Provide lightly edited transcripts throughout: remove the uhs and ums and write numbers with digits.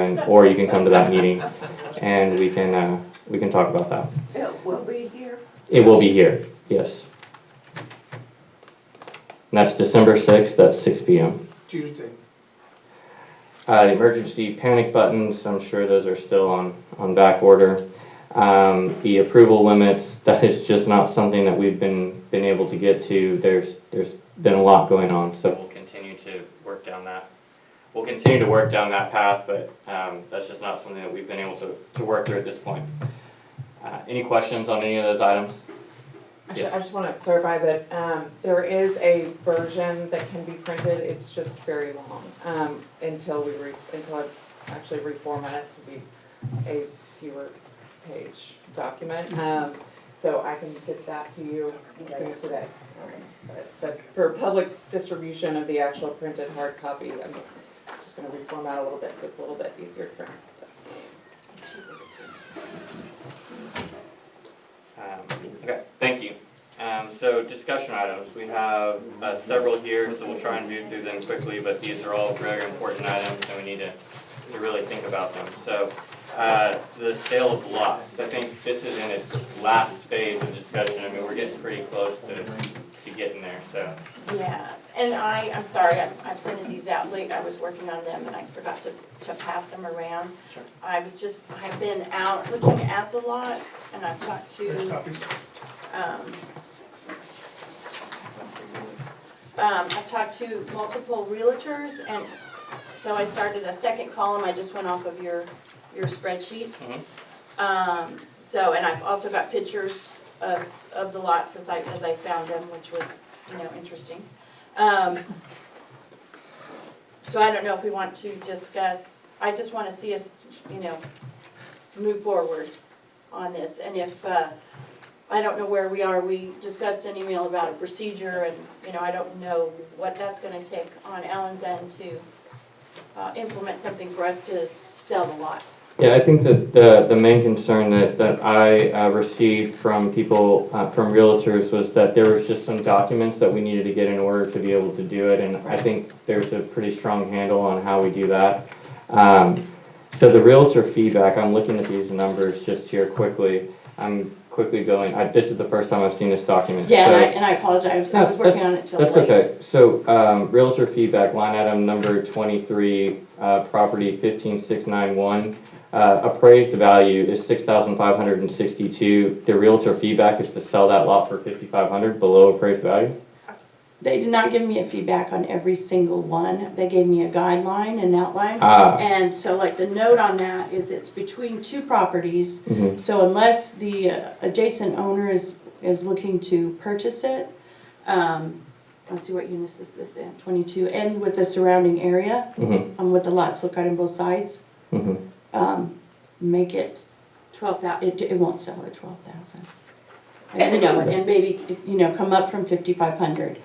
and or you can come to that meeting, and we can talk about that. It will be here. It will be here, yes. And that's December 6th at 6 p.m. Tuesday. The emergency panic buttons, I'm sure those are still on back order. The approval limits, that is just not something that we've been able to get to. There's been a lot going on, so we'll continue to work down that. We'll continue to work down that path, but that's just not something that we've been able to work through at this point. Any questions on any of those items? Actually, Yes. I just want to clarify that there is a version that can be printed. It's just very long until I actually reformat it to be a fewer page document. So I can get that to you as soon as today. But for public distribution of the actual printed hard copy, I'm just going to reformat a little bit so it's a little bit easier to print. Okay, thank you. So discussion items, we have several here, so we'll try and move through them quickly, but these are all very important items and we need to really think about them. So the sale of lots, I think this is in its last phase of discussion. I mean, we're getting pretty close to getting there, so. Yeah, and I'm sorry, I printed these out late. I was working on them and I forgot to pass them around. Sure. I've been out looking at the lots and I've talked There's to, copies. I've talked to multiple realtors, and so I started a second column. I just went off of your spreadsheet. Mhm. So, and I've also got pictures of the lots as I found them, which was, interesting. So I don't know if we want to discuss, I just want to see us, move forward on this. And if, I don't know where we are, we discussed an email about a procedure and, I don't know what that's going to take on Ellen's end to implement something for us to sell the lots. Yeah, I think that the main concern that I received from people, from realtors, was that there was just some documents that we needed to get in order to be able to do it, and I think there's a pretty strong handle on how we do that. So the realtor feedback, I'm looking at these numbers just here quickly. I'm quickly going, this is the first time I've seen this document. Yeah, so, and I apologize, I was working on it till late. That's okay. So realtor feedback, line item number 23, property 15691. Appraised value is $6,562. The realtor feedback is to sell that lot for $5,500 below appraised value. They did not give me a feedback on every single one. They gave me a guideline, an outline. And so like the note on that is it's between two properties. Mhm. So unless the adjacent owner is looking to purchase it, let's see what units is this in, 22, and with the surrounding area, what the lots look like on both sides. Make it 12,000, it won't sell at 12,000. And maybe, come up from 5,500.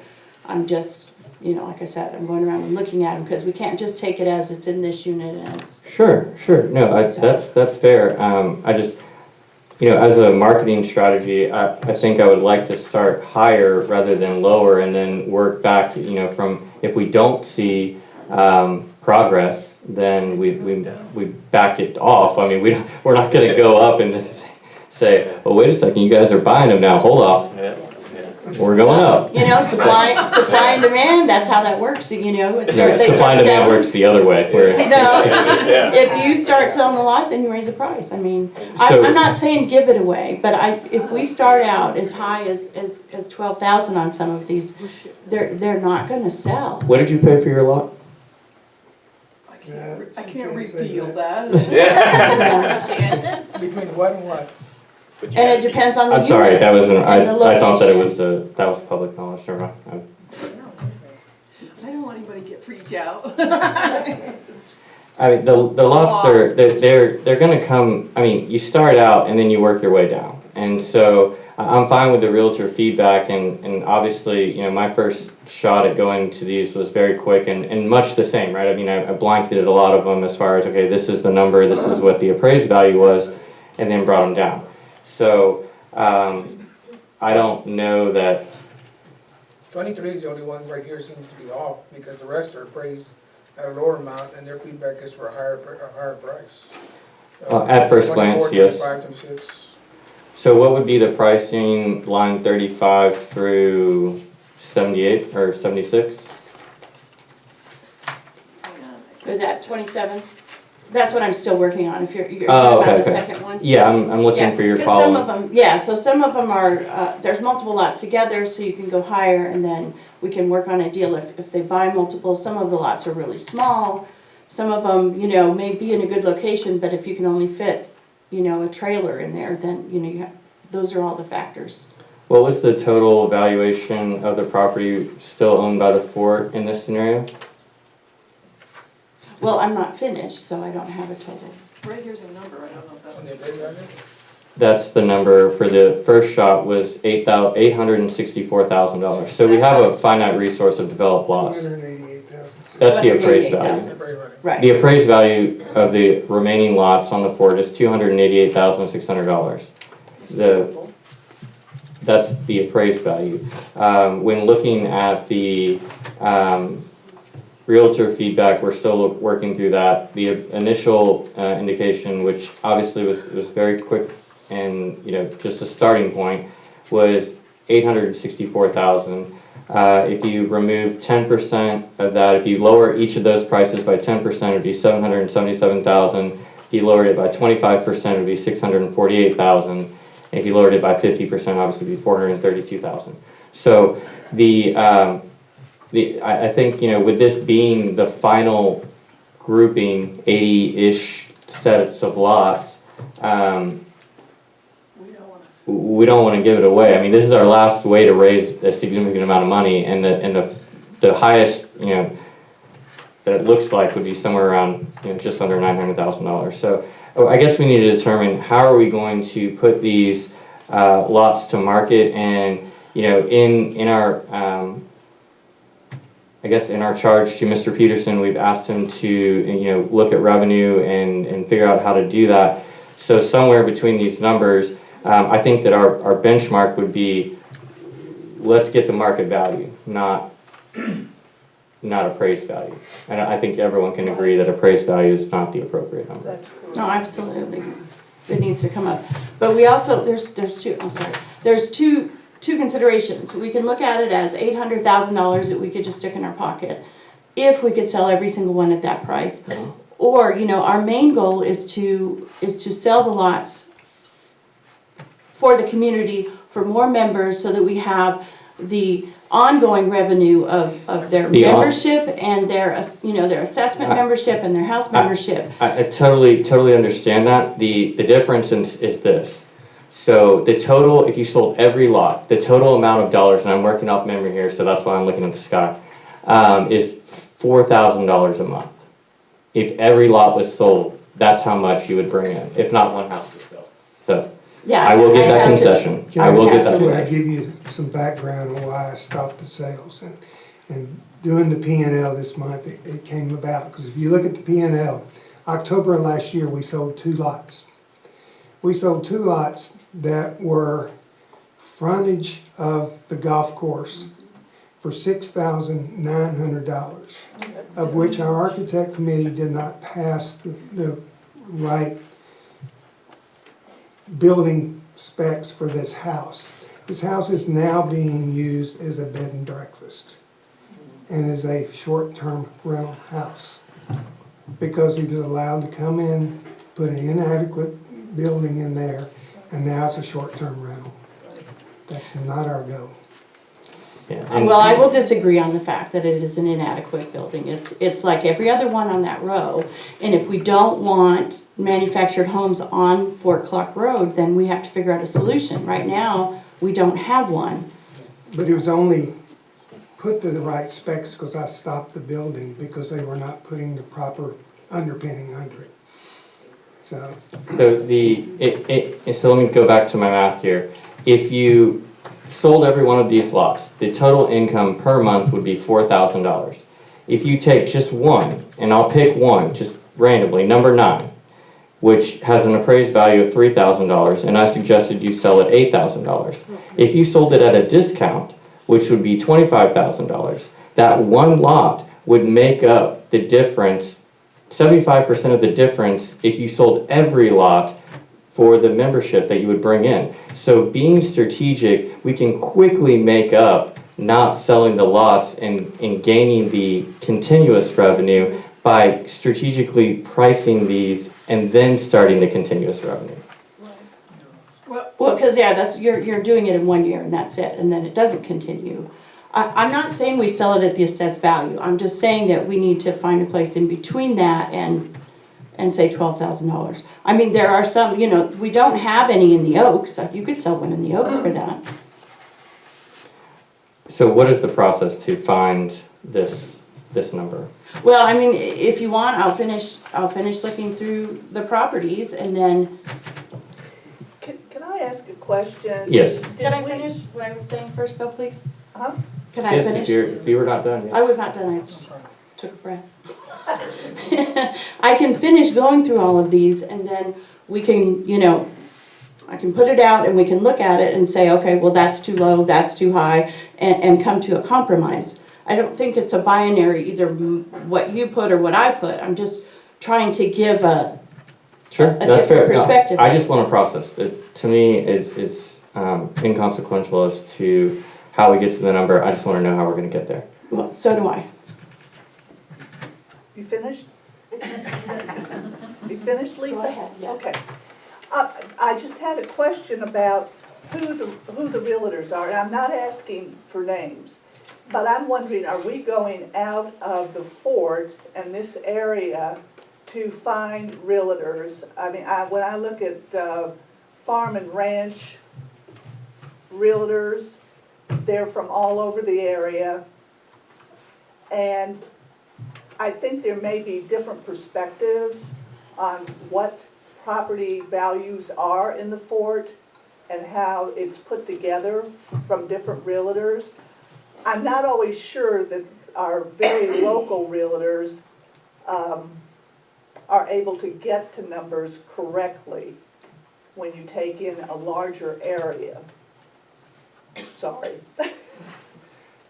I'm just, like I said, I'm going around and looking at them because we can't just take it as it's in this unit and it's. Sure. No, that's fair. I just, as a marketing strategy, I think I would like to start higher rather than lower, and then work back, from, if we don't see progress, then we back it off. I mean, we're not going to go up and then say, well, wait a second, you guys are buying them now, hold off. We're going up. Supply and demand, that's how that works, It's Yeah, supply and demand works the other way. If you start selling a lot, then you raise the price. I mean, So- I'm not saying give it away, but if we start out as high as 12,000 on some of these, they're not gonna sell. What did you pay for your lot? I can't reveal that. Between what and what? And it depends on the I'm unit. sorry, that was I thought that it location. was that was public knowledge. Never mind. I don't want anybody to get freaked out. I mean, the lots are they're going to come. I mean, you start out and then you work your way down, and so I'm fine with the realtor feedback, and obviously, my first shot at going to these was very quick and much the same, right? I mean, I blanketed a lot of them as far as, okay, this is the number, this is what the appraised value was, and then brought them down. So I don't know that. 23 is the only one right here seems to be off, because the rest are appraised at a lower amount, and their feedback is for a higher price. At first glance, 24, yes. 25, 26. So what would be the pricing line 35 through 78 or 76? is that 27? That's what I'm still working on, if you're Oh, talking about the okay. second one. Yeah, I'm looking Yeah, for your 'cause some of column. them, yeah, so some of them are, there's multiple lots together, so you can go higher, and then we can work on a deal if they buy multiple. Some of the lots are really small, some of them, may be in a good location, but if you can only fit, a trailer in there, then, those are all the factors. What was the total valuation of the property still owned by the fort in this scenario? Well, I'm not finished, so I don't have a total. Right here's a number, I don't know if On that the appraised value? That's the number for the first shot was $864,000. So we have a finite resource of developed lots. 288,000. That's the appraised value. The appraised value. Right. The appraised value of the remaining lots on the fort is $288,600. That's the appraised value. When looking at the realtor feedback, we're still working through that. The initial indication, which obviously was very quick and just a starting point, was $864,000. If you remove 10% of that, if you lower each of those prices by 10%, it would be $777,000. If you lowered it by 25%, it would be $648,000. If you lowered it by 50%, obviously it would be $432,000. So I think, with this being the final grouping, 80-ish sets of lots, we don't want to give it away. I mean, this is our last way to raise a significant amount of money, and the highest, that it looks like would be somewhere around, just under $900,000. So I guess we need to determine how are we going to put these lots to market, and, in our, I guess in our charge to Mr. Peterson, we've asked him to, look at revenue and figure out how to do that. So somewhere between these numbers, I think that our benchmark would be, let's get the market value, not appraised value. And I think everyone can agree that appraised value is not the appropriate number. That's correct. No, absolutely. It needs to come up. But we also, there's two considerations. We can look at it as $800,000 that we could just stick in our pocket if we could sell every single one at that price. Or, our main goal is to sell the lots for the community, for more members, so that we have the ongoing revenue of their membership and their assessment membership and their house membership. I totally understand that. The difference is this. So the total, if you sold every lot, the total amount of dollars, and I'm working off memory here, so that's why I'm looking at the sky, is $4,000 a month. If every lot was sold, that's how much you would bring in, if not one house was built. So Yeah, I will give that have to- concession. Can I will give that Can I concession. give you some background on why I stopped the sales? And doing the P&L this month, it came about, because if you look at the P&L, October of last year, we sold 2 lots. We sold 2 lots that were frontage of the golf course for $6,900, of which our architect committee did not pass the right building specs for this house. This house is now being used as a bed and breakfast and is a short-term rental house because he was allowed to come in, put an inadequate building in there, and now it's a short-term rental. That's not our goal. Yeah, and- Well, I will disagree on the fact that it is an inadequate building. It's like every other one on that row. And if we don't want manufactured homes on Fort Clark Road, then we have to figure out a solution. Right now, we don't have one. But it was only put to the right specs because I stopped the building because they were not putting the proper underpinning under it. So, So so let me go back to my math here. If you sold every one of these lots, the total income per month would be $4,000. If you take just one, and I'll pick one just randomly, number 9, which has an appraised value of $3,000, and I suggested you sell at $8,000. If you sold it at a discount, which would be $25,000, that one lot would make up the difference, 75% of the difference if you sold every lot for the membership that you would bring in. So being strategic, we can quickly make up not selling the lots and gaining the continuous revenue by strategically pricing these and then starting the continuous revenue. Well, because, yeah, you're doing it in 1 year and that's it, and then it doesn't continue. I'm not saying we sell it at the assessed value, I'm just saying that we need to find a place in between that and say $12,000. I mean, there are some, we don't have any in the Oaks, so you could sell one in the Oaks for that. So what is the process to find this number? Well, I mean, if you want, I'll finish looking through the properties and then, Can I ask a question? Yes. can I finish what I was saying first though, please? Huh? Can I Yes, finish? if you were not done, yes. I was not done, I just took a breath. I can finish going through all of these and then we can, I can put it out and we can look at it and say, okay, well, that's too low, that's too high, and come to a compromise. I don't think it's a binary, either what you put or what I put. I'm just trying to give Sure, a that's fair. different No, perspective. I just want to process. To me, it's inconsequential as to how we get to the number. I just want to know how we're going to get there. well, so do I. You finished? You finished, Lisa? Go ahead, yes. Okay. I just had a question about who the realtors are, and I'm not asking for names, but I'm wondering, are we going out of the fort and this area to find realtors? I mean, when I look at farm and ranch realtors, they're from all over the area, and I think there may be different perspectives on what property values are in the fort and how it's put together from different realtors. I'm not always sure that our very local realtors are able to get to numbers correctly when you take in a larger area. Sorry.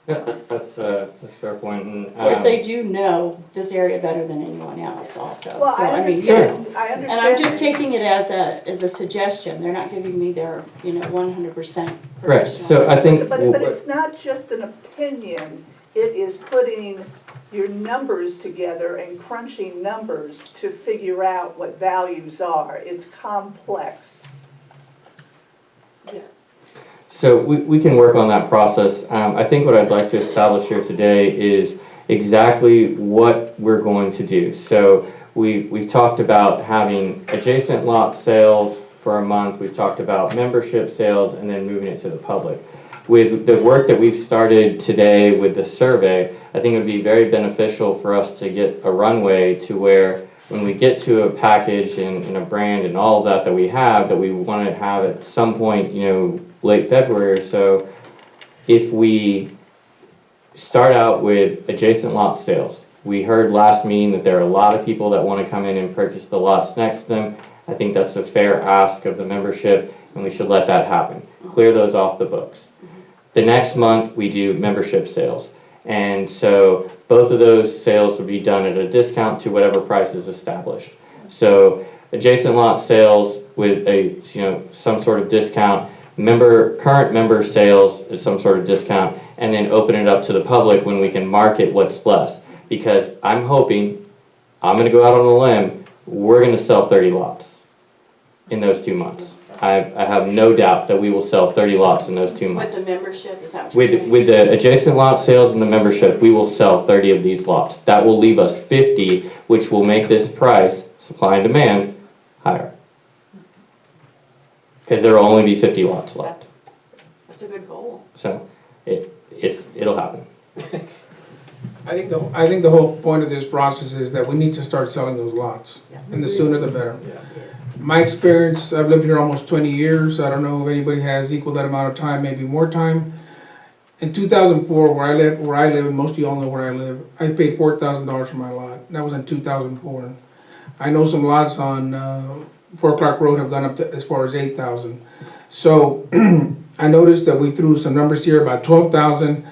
That's a fair point. And, Of course, they do know this area better than anyone else also. Well, So, I mean, understand, I understand. And I'm just taking it as a suggestion. They're not giving me their, 100% Right, professional. so I think. But it's not just an opinion, it is putting your numbers together and crunching numbers to figure out what values are. It's complex. Yes. So we can work on that process. I think what I'd like to establish here today is exactly what we're going to do. So we've talked about having adjacent lot sales for a month. We've talked about membership sales and then moving it to the public. With the work that we've started today with the survey, I think it would be very beneficial for us to get a runway to where when we get to a package and a brand and all of that we have, that we want to have at some point, late February or so, if we start out with adjacent lot sales. We heard last meeting that there are a lot of people that want to come in and purchase the lots next to them. I think that's a fair ask of the membership, and we should let that happen. Clear those off the books. The next month, we do membership sales. And so both of those sales will be done at a discount to whatever price is established. So adjacent lot sales with some sort of discount, current member sales at some sort of discount, and then open it up to the public when we can market what's less. Because I'm hoping, I'm going to go out on a limb, we're going to sell 30 lots in those 2 months. I have no doubt that we will sell 30 lots in those 2 months. With the membership, is that what you're saying? With the adjacent lot sales and the membership, we will sell 30 of these lots. That will leave us 50, which will make this price, supply and demand, higher. Because there will only be 50 lots left. That's a good goal. So it'll happen. I think the whole point of this process is that we need to start selling those lots, and the sooner the better. My experience, I've lived here almost 20 years. I don't know if anybody has equal that amount of time, maybe more time. In 2004, where I live, and most of you all know where I live, I paid $4,000 for my lot. That was in 2004. I know some lots on 4 Clark Road have gone up to as far as 8,000. So I noticed that we threw some numbers here, about 12,000.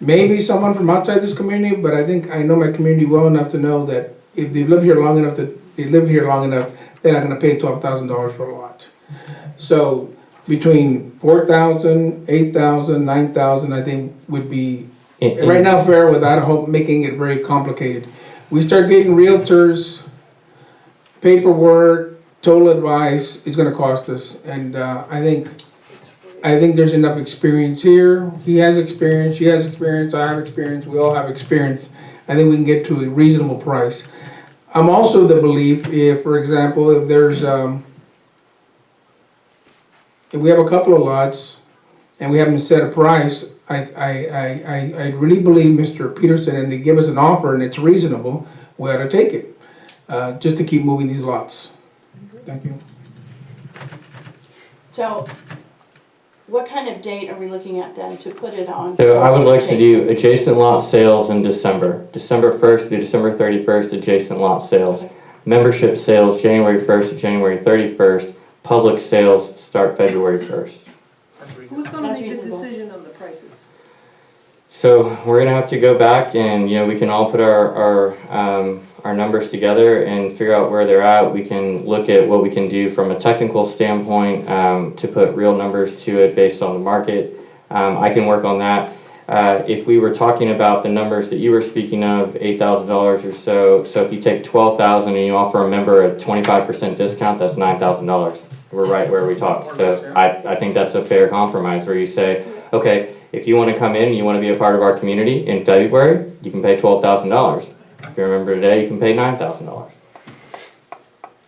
maybe someone from outside this community, but I think I know my community well enough to know that if they live here long enough, they're not gonna pay $12,000 for a lot. So between 4,000, 8,000, 9,000, I think would be right now fair without making it very complicated. We start getting realtors, paperwork, total advice, it's gonna cost us, and I think there's enough experience here. He has experience, she has experience, I have experience, we all have experience. I think we can get to a reasonable price. I'm also the belief if, for example, if there's, if we have a couple of lots and we haven't set a price, I really believe Mr. Peterson, and they give us an offer and it's reasonable, we ought to take it, just to keep moving these lots. Thank you. So what kind of date are we looking at then to put it on? So I would like to do adjacent lot sales in December. December 1st through December 31st, adjacent lot sales. Membership sales, January 1st to January 31st. Public sales start February 1st. Who's gonna That's make the reasonable. decision on the prices? So we're gonna have to go back and, we can all put our numbers together and figure out where they're at. We can look at what we can do from a technical standpoint, to put real numbers to it based on the market. I can work on that. If we were talking about the numbers that you were speaking of, $8,000 or so, so if you take $12,000 and you offer a member a 25% discount, that's $9,000. We're right where we talked. So I think that's a fair compromise where you say, okay, if you want to come in and you want to be a part of our community in February, you can pay $12,000. If you remember today, you can pay $9,000.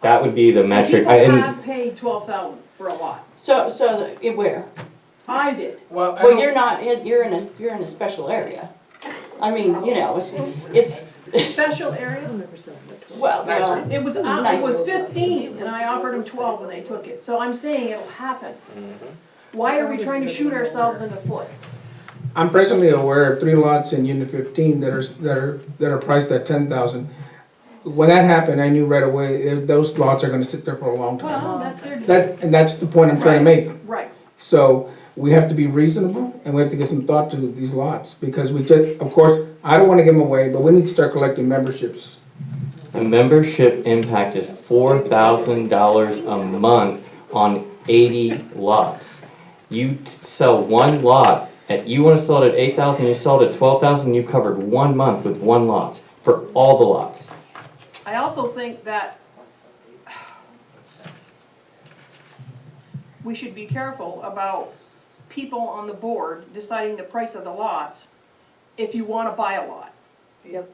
That would be the metric. People have paid 12,000 for a lot. So where? I did. Well, you're not, you're in a special area. I mean, it's, Special area? well, It was 15 and I offered them 12 when they took it. So I'm saying it'll happen. Why are we trying to shoot ourselves in the foot? I'm presently aware of 3 lots in Unit 15 that are priced at 10,000. When that happened, I knew right away those lots are going to sit there for a long time. Well, that's their deal. And that's the point I'm trying to make. Right. So we have to be reasonable and we have to get some thought to these lots because we just, of course, I don't want to give them away, but we need to start collecting memberships. The membership impact is $4,000 a month on 80 lots. You sell one lot, you want to sell it at 8,000, you sell it at 12,000, you covered 1 month with one lot for all the lots. I also think that we should be careful about people on the board deciding the price of the lots if you want to buy a lot. Yep.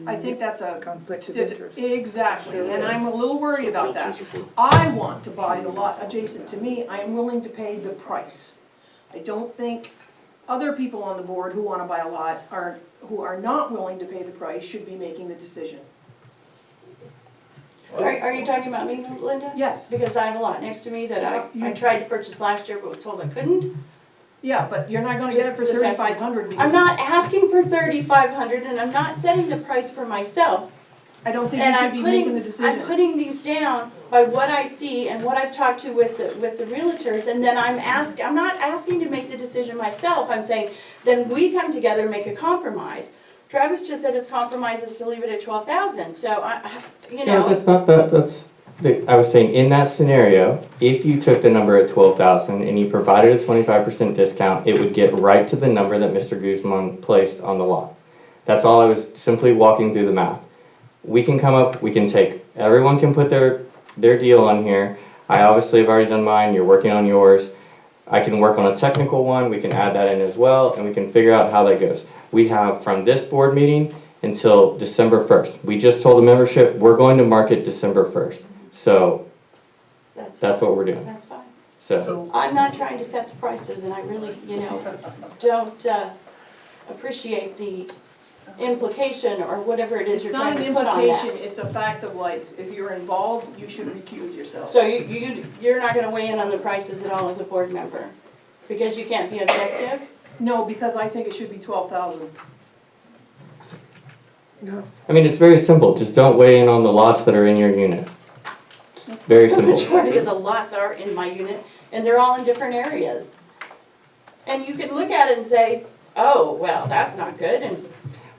I think that's a Conflict of interest. Exactly, and I'm a little worried about that. I want to buy the lot adjacent to me, I am willing to pay the price. I don't think other people on the board who want to buy a lot who are not willing to pay the price should be making the decision. are you talking about me, Linda? Yes, Because I have a lot next to me that I tried to purchase last year but was told I couldn't. yeah, but you're not gonna get it for Just- 3,500 I'm not asking for 3,500 and I'm not setting the price for myself. I don't think you And should I'm be making the I'm decision. putting these down by what I see and what I've talked to with the realtors, and then I'm not asking to make the decision myself, I'm saying, then we come together and make a compromise. Travis just said his compromise is to leave it at 12,000, so No, that's not, I was saying, in that scenario, if you took the number at 12,000 and you provided a 25% discount, it would get right to the number that Mr. Guzman placed on the lot. That's all I was simply walking through the math. We can come up, everyone can put their deal on here. I obviously have already done mine, you're working on yours. I can work on a technical one, we can add that in as well, and we can figure out how that goes. We have from this board meeting until December 1st. We just told the membership, we're going to market December 1st. So that's what we're doing. That's fine. So I'm not trying to set the prices, and I really, don't appreciate the implication or whatever it is It's you're not trying an to put on implication, that. it's a fact of life. If you're involved, you should recuse yourself. So you're not gonna weigh in on the prices at all as a board member? Because you can't be objective? No, because I think it should be 12,000. I mean, it's very simple. Just don't weigh in on the lots that are in your unit. It's very The simple. majority of the lots are in my unit, and they're all in different areas. And you can look at it and say, oh, well, that's not good, and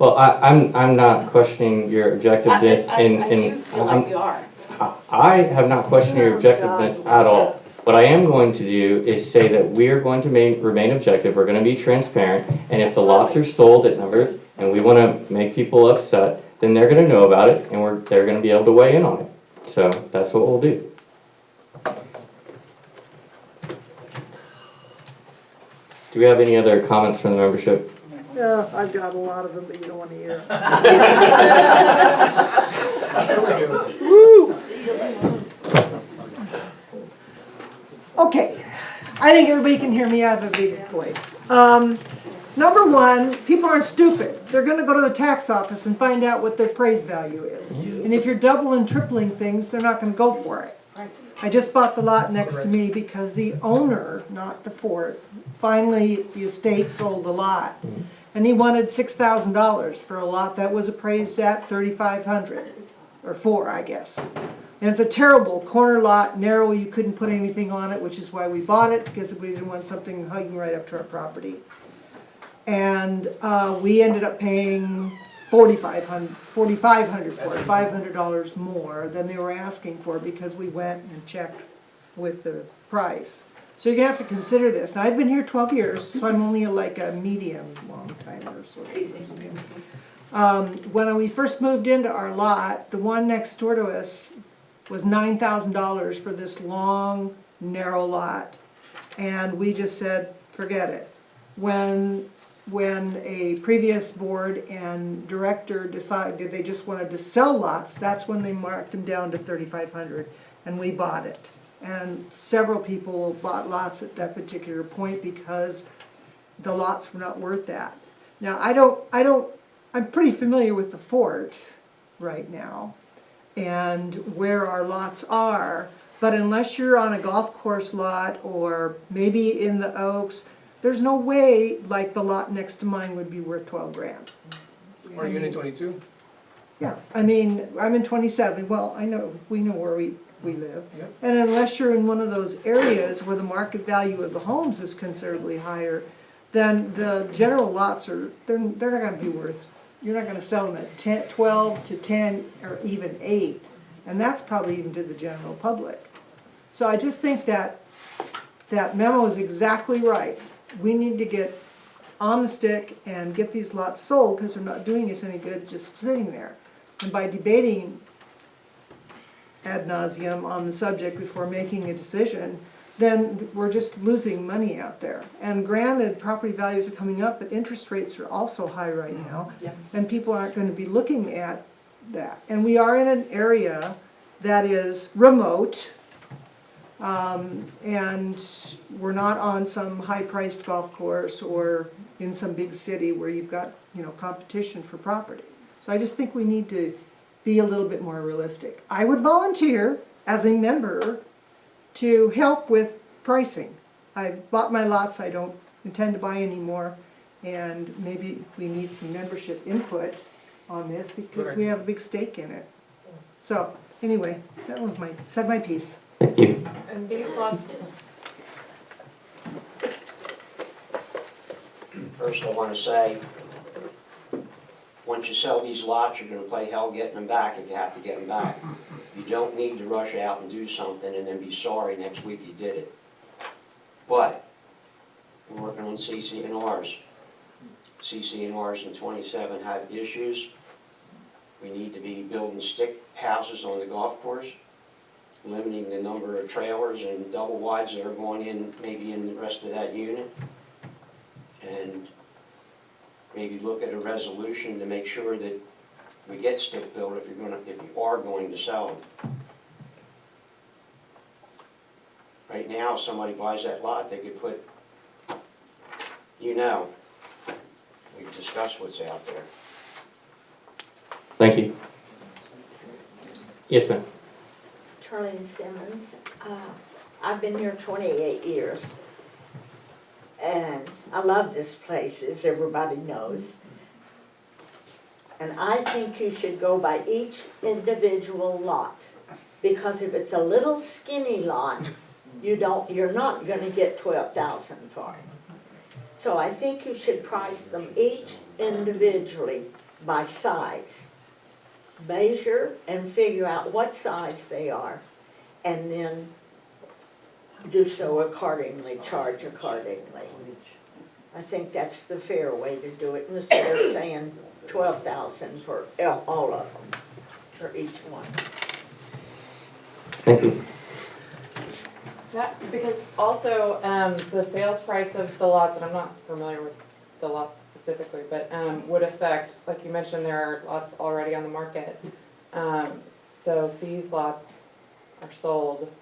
Well, I'm not questioning your objectiveness I in, do feel like you are. I have not questioned your objectiveness at all. What I am going to do is say that we are going to remain objective, we're gonna be transparent, and if the lots are sold at numbers, and we wanna make people upset, then they're gonna know about it, and they're gonna be able to weigh in on it. So, that's what we'll do. Do we have any other comments from the membership? Yeah, I've got a lot of them, but you don't want to hear. Okay, I think everybody can hear me out of a big voice. Number one, people aren't stupid. They're gonna go to the tax office and find out what their appraised value is. And if you're doubling and tripling things, they're not gonna go for it. I just bought the lot next to me because the owner, not the fort, finally, the estate sold the lot. And he wanted $6,000 for a lot that was appraised at $3,500, or $4,000, I guess. And it's a terrible corner lot, narrow, you couldn't put anything on it, which is why we bought it, because we didn't want something hugging right up to our property. And we ended up paying $4,500 for it, $500 more than they were asking for, because we went and checked with the price. So you're gonna have to consider this. Now, I've been here 12 years, so I'm only like a medium long timer, so. When we first moved into our lot, the one next door to us was $9,000 for this long, narrow lot. And we just said, forget it. When a previous board and director decided they just wanted to sell lots, that's when they marked them down to $3,500, and we bought it. And several people bought lots at that particular point because the lots were not worth that. Now, I'm pretty familiar with the fort right now and where our lots are, but unless you're on a golf course lot or maybe in the Oaks, there's no way like the lot next to mine would be worth 12 grand. Or Unit 22? Yeah, I mean, I'm in 27, well, we know where we live. Yep. And unless you're in one of those areas where the market value of the homes is considerably higher, then the general lots they're not gonna be worth, you're not gonna sell them at 10, 12 to 10 or even 8. And that's probably even to the general public. So I just think that memo is exactly right. We need to get on the stick and get these lots sold, because they're not doing us any good just sitting there. And by debating ad nauseum on the subject before making a decision, then we're just losing money out there. And granted, property values are coming up, but interest rates are also high right now. Yep. And people aren't going to be looking at that. And we are in an area that is remote, and we're not on some high-priced golf course or in some big city where you've got, competition for property. So I just think we need to be a little bit more realistic. I would volunteer as a member to help with pricing. I bought my lots, I don't intend to buy any more, and maybe we need some membership input on this because we have a big stake in it. So, anyway, said my piece. Thank you. And these lots, First, I want to say, once you sell these lots, you're going to play hell getting them back if you have to get them back. You don't need to rush out and do something and then be sorry next week you did it. But we're working on CC&Rs. CC&Rs in 27 have issues. We need to be building stick houses on the golf course, limiting the number of trailers and double wides that are going in, maybe in the rest of that unit. And maybe look at a resolution to make sure that we get stick built if you are going to sell them. Right now, if somebody buys that lot, they could put, we've discussed what's out there. Thank you. Yes, ma'am. Charlene Simmons. I've been here 28 years. And I love this place, as everybody knows. And I think you should go by each individual lot. Because if it's a little skinny lot, you're not gonna get $12,000 for it. So I think you should price them each individually by size. Measure and figure out what size they are, and then do so accordingly, charge accordingly. I think that's the fair way to do it, instead of saying 12,000 for all of them, for each one. Thank you. That, because also, the sales price of the lots, and I'm not familiar with the lots specifically, but, would affect, like you mentioned, there are lots already on the market. So if these lots are sold,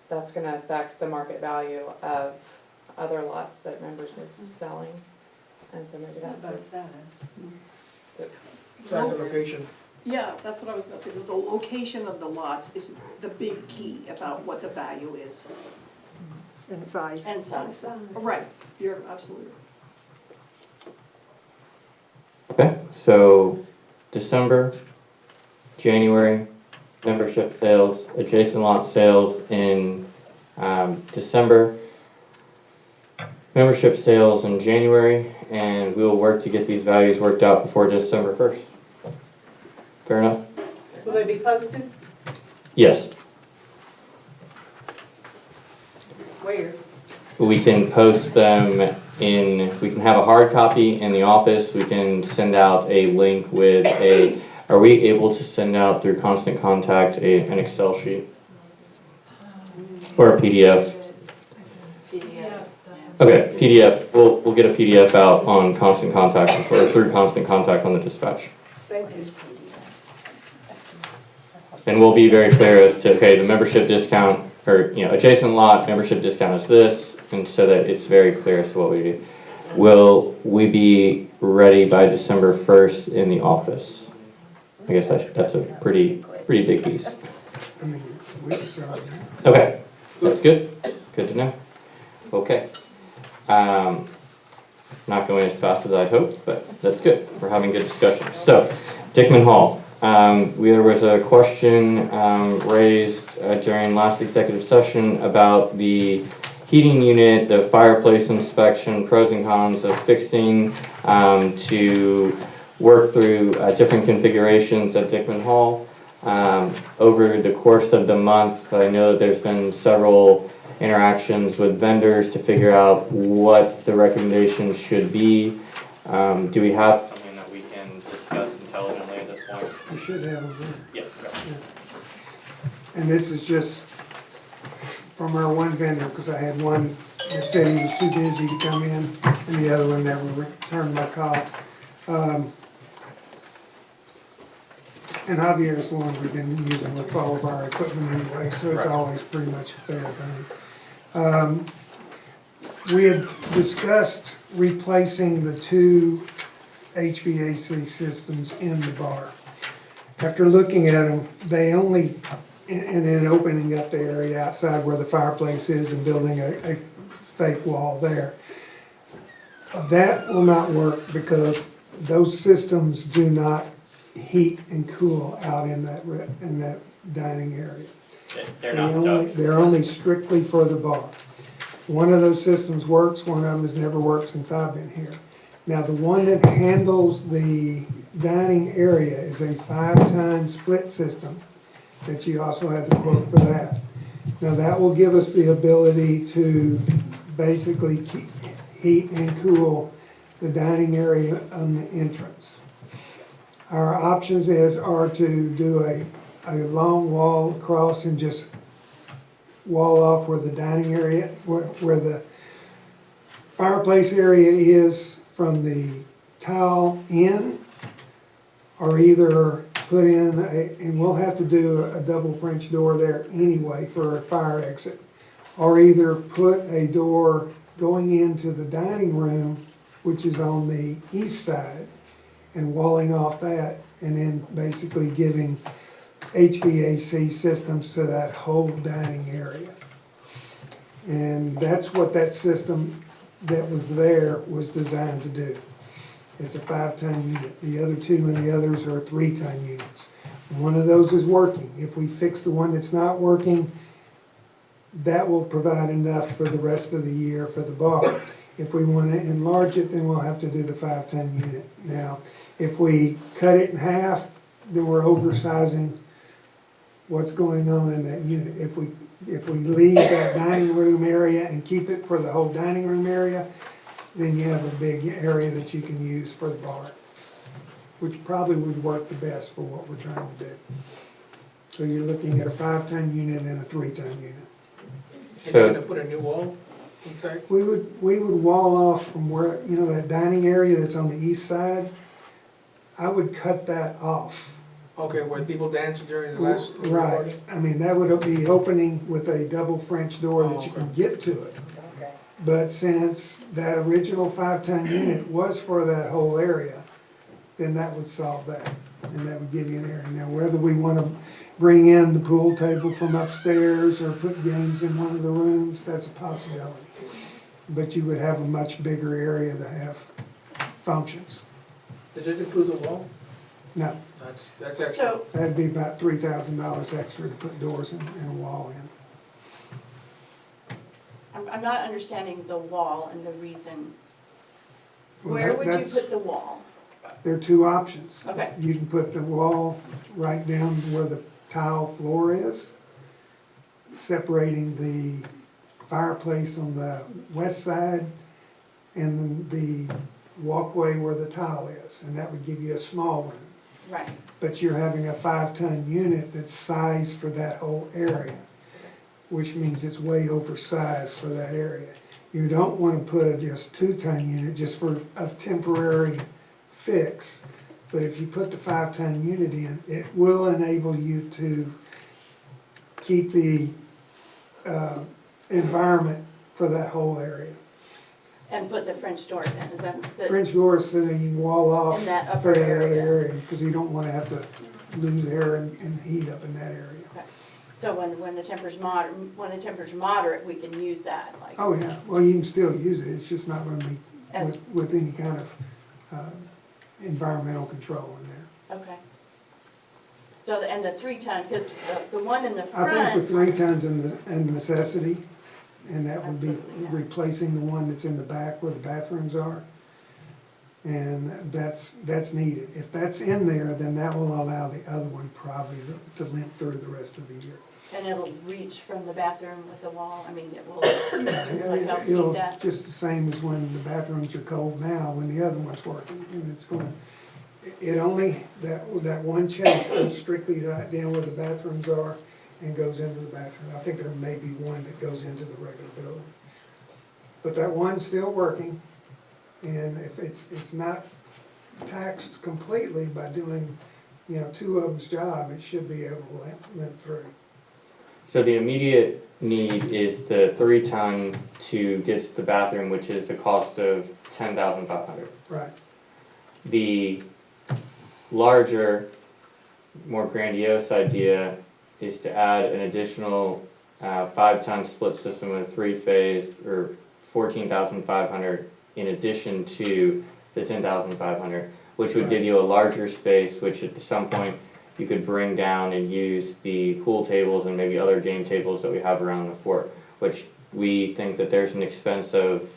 that's gonna affect the market value of other lots that members are selling. And so maybe that's what. Size and location. Yeah, that's what I was gonna say, the location of the lots is the big key about what the value is. And size. And size. Right, you're absolutely right. Okay, so December, January, membership sales, adjacent lot sales in December, membership sales in January, and we will work to get these values worked out before December 1st. Fair enough? Will they be posted? Yes. Where? We can post them we can have a hard copy in the office. We can send out a link with are we able to send out through Constant Contact an Excel sheet? Or a PDF? Okay, PDF. We'll get a PDF out on Constant Contact or through Constant Contact on the dispatch. And we'll be very clear as to, okay, the membership discount or, adjacent lot membership discount is this, and so that it's very clear as to what we do. Will we be ready by December 1st in the office? I guess that's a pretty big piece. I mean, we decided. Okay, that's good. Good to know. Okay. Not going as fast as I'd hoped, but that's good. We're having good discussion. So, Dickman Hall. There was a question raised during last executive session about the heating unit, the fireplace inspection, pros and cons of fixing to work through different configurations at Dickman Hall. Over the course of the month, I know that there's been several interactions with vendors to figure out what the recommendations should be. Do we have something that we can discuss intelligently at this point? We should have them there. Yeah. And this is just from our one vendor, because I had one that said he was too busy to come in, and the other one never returned my call. And Javier's the one we've been using with all of our equipment anyway, so it's always pretty much fair thing. We had discussed replacing the two HVAC systems in the bar. After looking at them, they only, and then opening up the area outside where the fireplace is and building a fake wall there. That will not work because those systems do not heat and cool out in that dining area. They're only strictly for the bar. One of those systems works, one of them has never worked since I've been here. Now, the one that handles the dining area is a 5-ton split system that you also have to quote for that. Now, that will give us the ability to basically heat and cool the dining area on the entrance. Our options are to do a long wall across and just wall off where the dining area, where the fireplace area is from the tile in, or either put in and we'll have to do a double French door there anyway for a fire exit, or either put a door going into the dining room, which is on the east side, and walling off that, and then basically giving HVAC systems to that whole dining area. And that's what that system that was there was designed to do. It's a 5-ton unit. The other two and the others are 3-ton units. One of those is working. If we fix the one that's not working, that will provide enough for the rest of the year for the bar. If we wanna enlarge it, then we'll have to do the 5-ton unit. Now, if we cut it in half, then we're oversizing what's going on in that unit. If we leave that dining room area and keep it for the whole dining room area, then you have a big area that you can use for the bar, which probably would work the best for what we're trying to do. So you're looking at a 5-ton unit and a 3-ton unit. And you're So, gonna put a new wall inside? We would wall off from where, you know, that dining area that's on the east side, I would cut that off. Okay, where people dance during the last party? Right, I mean, that would be opening with a double French door that you can get to it. Okay. But since that original 5-ton unit was for that whole area, then that would solve that, and that would give you an area. Now, whether we wanna bring in the pool table from upstairs or put games in one of the rooms, that's a possibility. But you would have a much bigger area to have functions. Does this include the wall? No, That's extra. So, that'd be about $3,000 extra to put doors and a wall in. I'm not understanding the wall and the reason. Well, Where would you that's- put the wall? There are two options. Okay. You can put the wall right down where the tile floor is, separating the fireplace on the west side and the walkway where the tile is, and that would give you a small room. Right, But you're having a 5-ton unit that's sized for that whole area, which means it's way oversized for that area. You don't wanna put a just 2-ton unit just for a temporary fix, but if you put the 5-ton unit in, it will enable you to keep the, environment for that whole area. and put the French doors in, is that the? French doors so that you can wall off In that for upper that other area. area, because you don't wanna have to lose air and heat up in that area. So when the temperature's moderate, we can use that, like, Oh, yeah, well, you can still use it, it's just not gonna be as, with any kind of, environmental control in there. okay. So, and the 3-ton, because the one in the I think the front, 3 tons a necessity, and that would be Absolutely, yeah. replacing the one that's in the back where the bathrooms are. And that's needed. If that's in there, then that will allow the other one probably to limp through the rest of the year. and it'll reach from the bathroom with the wall, I mean, it will, Yeah, like help it'll, keep that. just the same as when the bathrooms are cold now, when the other one's working, and it's going, it only, that one chase goes strictly right down where the bathrooms are and goes into the bathroom. I think there may be one that goes into the regular building. But that one's still working, and if it's not taxed completely by doing, you know, 2 of them's job, it should be able to limp through. so the immediate need is the 3-ton to get to the bathroom, which is the cost of $10,500. Right. The larger, more grandiose idea is to add an additional 5-ton split system with 3-phase or 14,500 in addition to the 10,500, which would give you a larger space, which at some point you could bring down and use the pool tables and maybe other game tables that we have around the fort, which we think that there's an expense of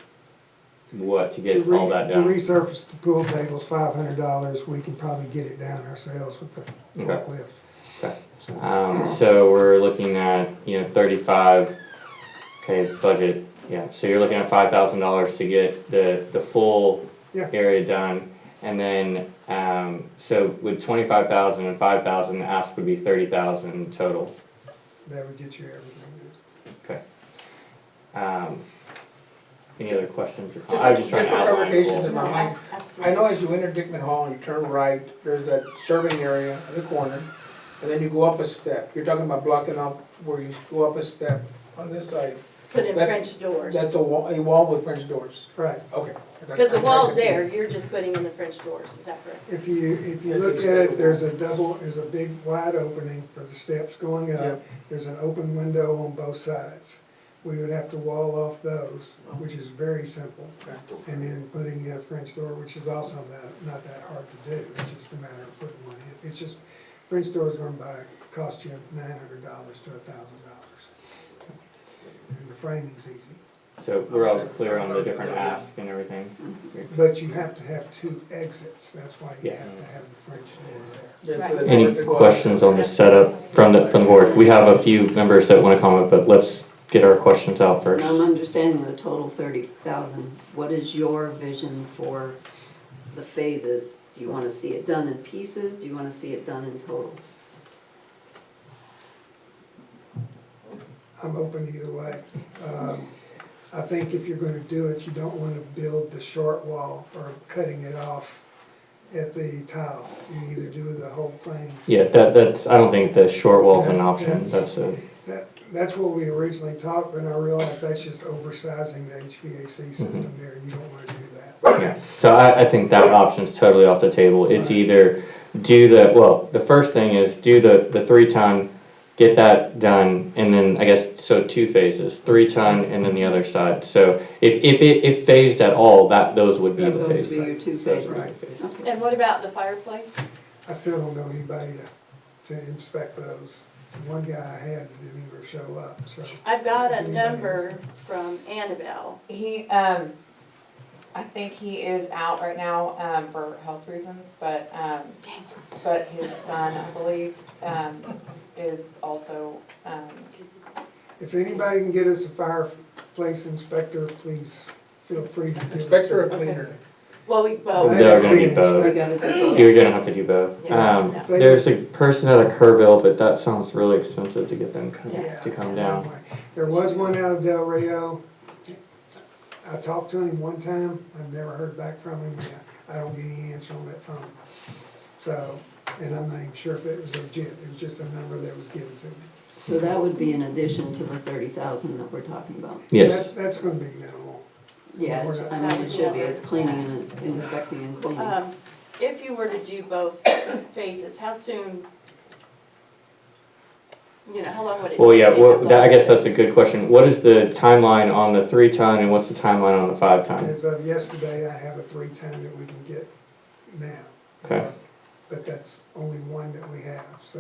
to get all that To done. resurface the pool table's $500, we can probably get it down ourselves with the Okay. forklift. Okay. So we're looking at, 35, okay, budget, yeah, so you're looking at $5,000 to get the full Yeah. area done. And then, so with 25,000 and 5,000, the ask would be 30,000 total. That would get you everything. Okay. Any other questions or Just- comments? I was just trying just to for outline the clarification, goal. in my mind, Absolutely. I know as you enter Dickman Hall and you turn right, there's that serving area in the corner, and then you go up a step. You're talking about blocking up where you go up a step on this side. Put in That's- French doors, That's a wall with French doors. Right. Okay. because the wall's there, you're just putting in the French doors, is that correct? If you Yeah, look just at step. it, there's a big wide opening for the steps going Yeah. up. There's an open window on both sides. We would have to wall off those, which is very simple. Okay. And then putting in a French door, which is also not that hard to do. It's just a matter of putting one in. It's just, French doors are gonna cost you $900 to $1,000. And the framing's easy. So we're all clear on the different asks and everything. But you have to have two exits, that's why you Yeah. have to have the French door there. Yeah, for the Any door to go out. questions on the setup from the board? We have a few members that want to comment, but let's get our questions out first. I'm understanding the total 30,000. What is your vision for the phases? Do you want to see it done in pieces? Do you want to see it done in total? I'm open either way. I think if you're gonna do it, you don't wanna build the short wall or cutting it off at the tile. You either do the whole thing. Yeah, that's, I don't think the short wall's an option. That's a, That's what we originally talked, but I realized that's just oversizing the HVAC system there, and you don't wanna do that. yeah. So I think that option's totally off the table. It's either do the first thing is do the 3-ton, get that done, and then I guess, so 2 phases, 3-ton and then the other side. So if phased at all, those would be That the would Those phases. would be your two phases. Right. Okay. And what about the fireplace? I still don't know anybody to inspect those. One guy I had didn't even show up, so. I've got a Anybody number from Annabelle. He, I think he is out right now, for health reasons, but his son, I believe, is also, If anybody can get us a fireplace inspector, please feel free to give us. Inspector or some. cleaner? Well, we both. They're gonna be both. We gotta do both. You're gonna have to do both. Yeah. There's a person out of Kerrville, but that sounds really expensive to get them Yeah. to come down. There was one out of Del Rio. I talked to him one time, I've never heard back from him. I don't get any answer on that phone. So, and I'm not even sure if it was legit, it was just a number that was given to me. So that would be in addition to the 30,000 that we're talking about. Yes. That's gonna be minimal. Yeah, I mean, it should be, it's cleaning and inspecting and cleaning. If you were to do both phases, how soon, how long would it take? Well, yeah, to get I guess that's a good question. What is the timeline on the 3-ton and what's the timeline on the 5-ton? As of yesterday, I have a 3-ton that we can get now. Okay. But that's only one that we have, so,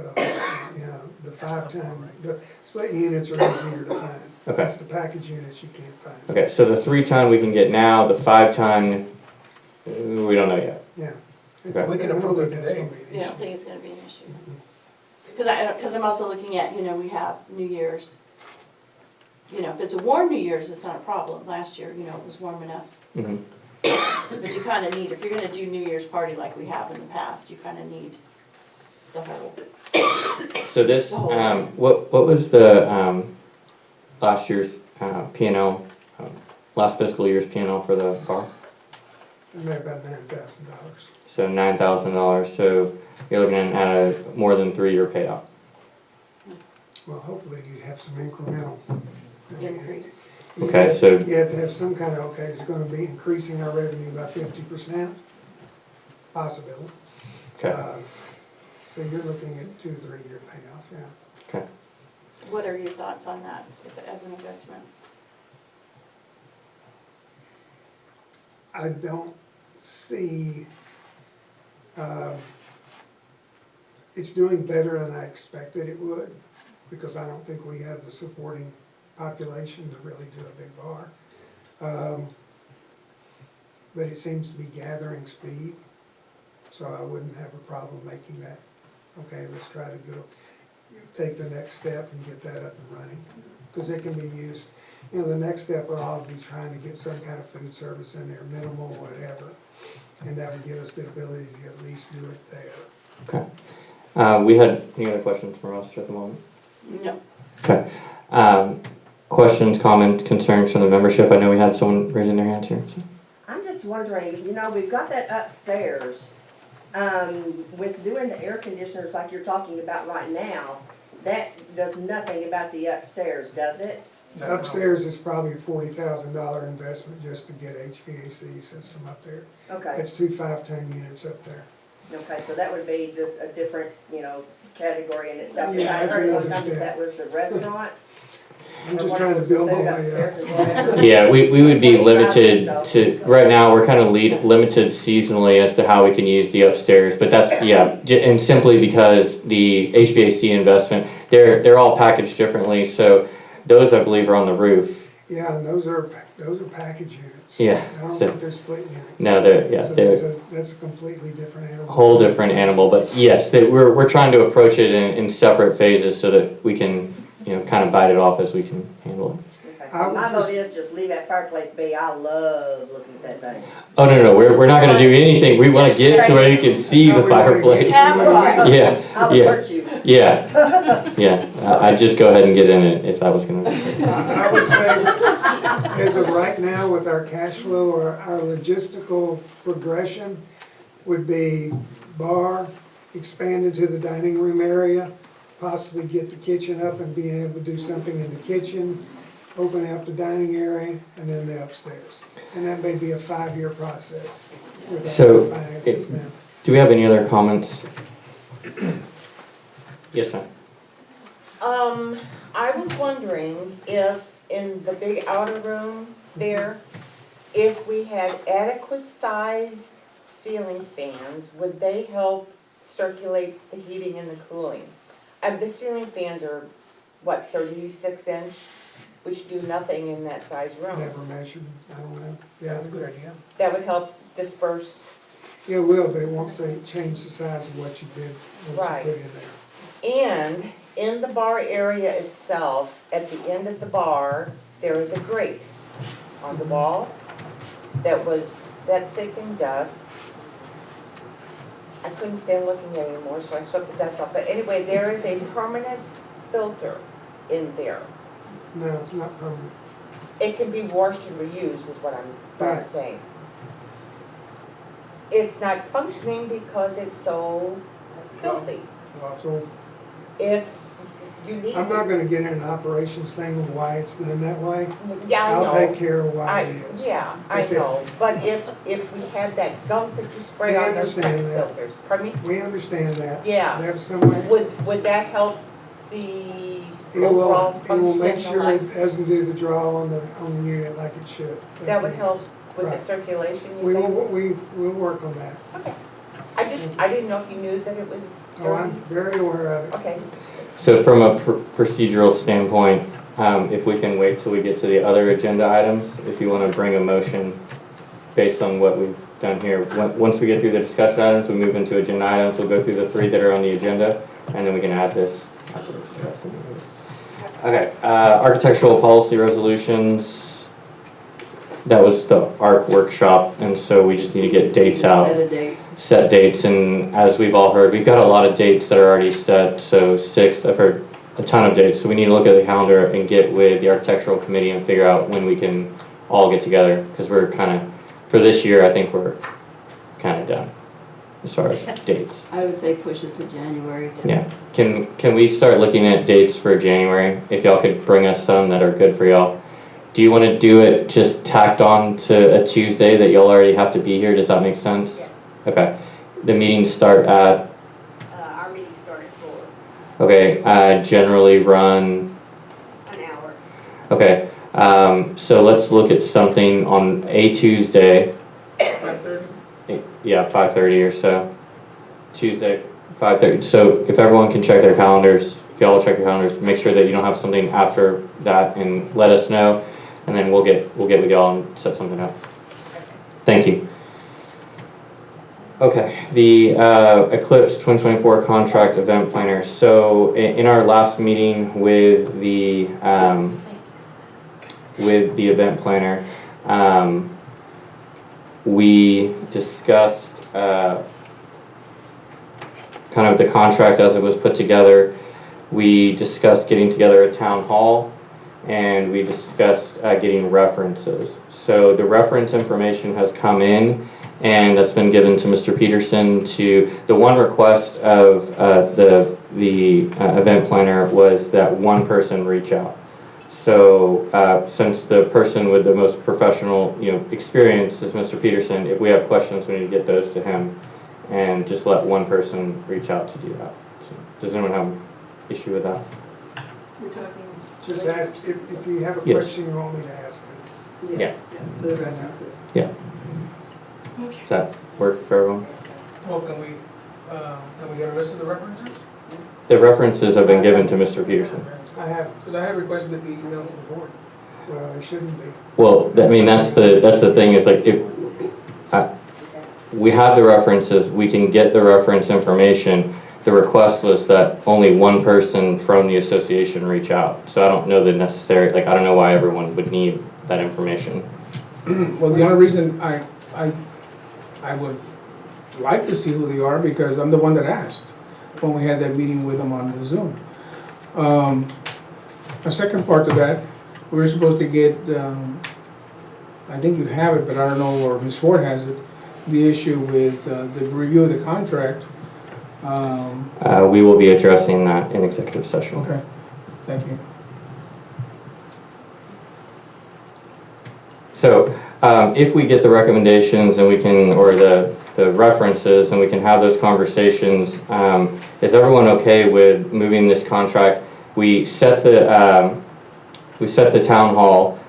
the 5-ton, the split units are easier to find. Okay. It's the package units you can't find. Okay, so the 3-ton we can get now, the 5-ton, we don't know yet. Yeah. Okay. We can approve it today. You don't think it's gonna be an issue? Because I'm also looking at, we have New Year's. If it's a warm New Year's, it's not a problem. Last year, it was warm enough. Mhm. But you kind of need, if you're gonna do New Year's party like we have in the past, you kind of need the whole. So this, what was the last year's P&L, last fiscal year's P&L for the bar? Maybe about $9,000. So $9,000, so you're looking at a more than 3-year payout. Well, hopefully you have some incremental. Increase. Okay, so- You have to have some kind of, it's gonna be increasing our revenue by 50%, possibility. Okay, So you're looking at 2 or 3 year payoff, yeah. okay. What are your thoughts on that as an investment? I don't see, it's doing better than I expected it would, because I don't think we have the supporting population to really do a big bar. But it seems to be gathering speed, so I wouldn't have a problem making that, okay, let's try to take the next step and get that up and running, because it can be used. The next step will all be trying to get some kind of food service in there, minimal, whatever, and that would give us the ability to at least do it there. Okay. We had any other questions from us at the moment? No. Okay. Questions, comments, concerns from the membership? I know we had someone raising their hands here. So. I'm just wondering, we've got that upstairs, with doing the air conditioners like you're talking about right now, that does nothing about the upstairs, does it? No. Upstairs is probably a $40,000 investment just to get HVAC system up there. Okay, It's 2 5-ton units up there. okay, so that would be just a different, category in itself. Yeah, I that's heard one another time that step. that was the restaurant. I'm or just one trying to was the build my food way upstairs up. or whatever. Yeah, we would be limited to, right now, we're kind of limited seasonally as to how we can use the upstairs, but that's, and simply because the HVAC investment, they're all packaged differently, so those, I believe, are on the roof. Yeah, and those are package units. Yeah, I don't so- think they're split units. No, they're, yeah, So they're that's a completely different animal. a whole different animal, but yes, we're trying to approach it in separate phases so that we can, kind of bite it off as we can handle it. Okay. I would My vote just- is just leave that fireplace be. I love looking at that thing. Oh, no, we're not gonna do anything. We wanna get to where you can see No, the we wanna fireplace. Have a fire. Yeah, I would yeah, hurt you. yeah. I'd just go ahead and get in it if I was gonna. I would say, as of right now, with our cash flow, or our logistical progression would be bar, expand into the dining room area, possibly get the kitchen up and being able to do something in the kitchen, open up the dining area, and then the upstairs. And that may be a 5-year process with our So, finances now. Do we have any other comments? Yes, ma'am. I was wondering if in the big outer room there, if we had adequate sized ceiling fans, would they help circulate the heating and the cooling? And the ceiling fans are, what, 36 inch, which do nothing in that size room. Never measured, I don't know. Yeah, That's a good idea. That would help disperse, it will, but it won't say change the size of what you did, what Right. you put in there. and in the bar area itself, at the end of the bar, there is a grate on the wall that was that thick in dust. I couldn't stand looking at it anymore, so I swept the dust off. But anyway, there is a permanent filter in there. No, it's not permanent. It can be washed and reused is what I'm Right. saying. It's not functioning because it's so filthy. So If you need I'm not to, gonna get into an operations thing of why it's done that way. yeah, I know. I'll take care of why I, it is. yeah, I That's it. know, but if we had that gunk that you spray We on those kind understand of that. filters, pardon me? We understand that. Yeah. There's some way, Would that help the it overall will make function sure of it doesn't do the draw on the unit like it should. that would help with the Right. circulation, We you will, think? we'll work on that. Okay. I didn't know if you knew that it was Oh, I'm dirty. very aware of it. Okay, So from a procedural standpoint, if we can wait till we get to the other agenda items, if you want to bring a motion based on what we've done here. Once we get through the discussion items, we move into agenda items. We'll go through the 3 that are on the agenda, and then we can add this. Okay, architectural policy resolutions. That was the ARC workshop, and so we just need to get dates out. Set a date. Set dates, and as we've all heard, we've got a lot of dates that are already set. So 6th, I've heard a ton of dates, so we need to look at the calendar and get with the architectural committee and figure out when we can all get together, because we're kind of, for this year, I think we're kind of done as far as dates. I would say push it to January. Yeah, can we start looking at dates for January? If y'all could bring us some that are good for y'all. Do you want to do it just tacked on to a Tuesday that y'all already have to be here? Does that make sense? Yeah. Okay. The meetings start at, Our meeting started for okay, generally run, an hour. okay. So let's look at something on a Tuesday. 5:30? Yeah, 5:30 or so. Tuesday, 5:30. So if everyone can check their calendars, if y'all check your calendars, make sure that you don't have something after that and let us know. And then we'll get with y'all and set something up. Thank you. Okay, the Eclipse 2024 contract event planner. So in our last meeting with the event planner, we discussed kind of the contract as it was put together. We discussed getting together a town hall, and we discussed getting references. So the reference information has come in, and that's been given to Mr. Peterson. To the one request of the event planner was that one person reach out. So since the person with the most professional experience is Mr. Peterson, if we have questions, we need to get those to him, and just let one person reach out to do that. So, does anyone have an issue with that? we're talking. Just ask, if you have a Yes. question you want me to ask them. Yeah. Food references. Does that work for everyone? Well, can we get a list of the references? The references have been given to Mr. Peterson. I have, Because I had requested to be emailed to the board. Well, they shouldn't be. Well, I mean, that's the thing is like, if, we have the references, we can get the reference information. The request was that only one person from the association reach out. So I don't know the necessary, like, I don't know why everyone would need that information. Well, the only reason I would like to see who they are, because I'm the one that asked when we had that meeting with them on the Zoom. A second part to that, we were supposed to get, I think you have it, but I don't know, or Ms. Ford has it, the issue with the review of the contract. We will be addressing that in executive session. Okay, thank you. So if we get the recommendations and we can, or the references, and we can have those conversations, is everyone okay with moving this contract? We set the town hall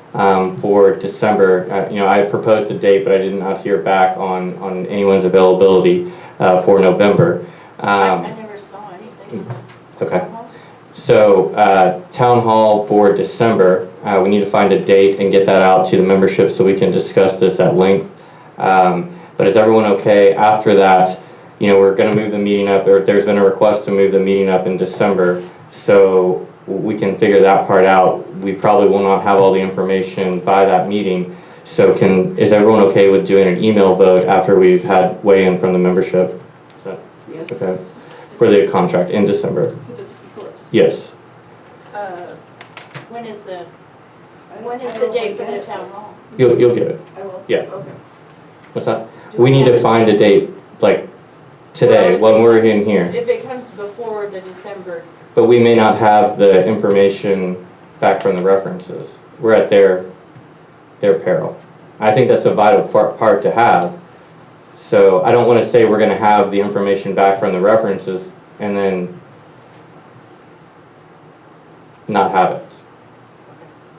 for December. You know, I proposed a date, but I did not hear back on anyone's availability for November. I never saw anything. Okay. So, town hall for December, we need to find a date and get that out to the membership so we can discuss this at length. But is everyone okay? After that, you know, we're gonna move the meeting up, or there's been a request to move the meeting up in December, so we can figure that part out. We probably will not have all the information by that meeting. So is everyone okay with doing an email vote after we've had weigh-in from the membership? Is that Yes. okay? For the contract in December? For the eclipse. Yes. When is the date for the town hall? You'll get it. I will. Yeah. Okay. What's that? We need to find a date, like, today, Well, when we're in here. If it comes before the December, But we may not have the information back from the references. We're at their peril. I think that's a vital part to have. So I don't want to say we're going to have the information back from the references and then not have it.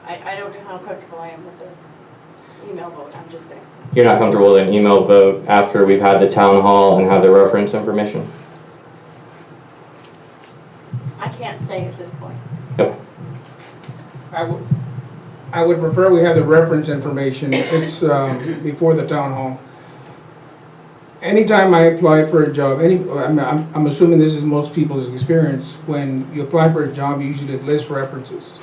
I don't know how comfortable I am with the email vote, I'm just saying. You're not comfortable with an email vote after we've had the town hall and have the reference information? I can't say at this point. Okay. I would prefer we have the reference information. It's before the town hall. Anytime I apply for a job, I'm assuming this is most people's experience, when you apply for a job, you usually list references.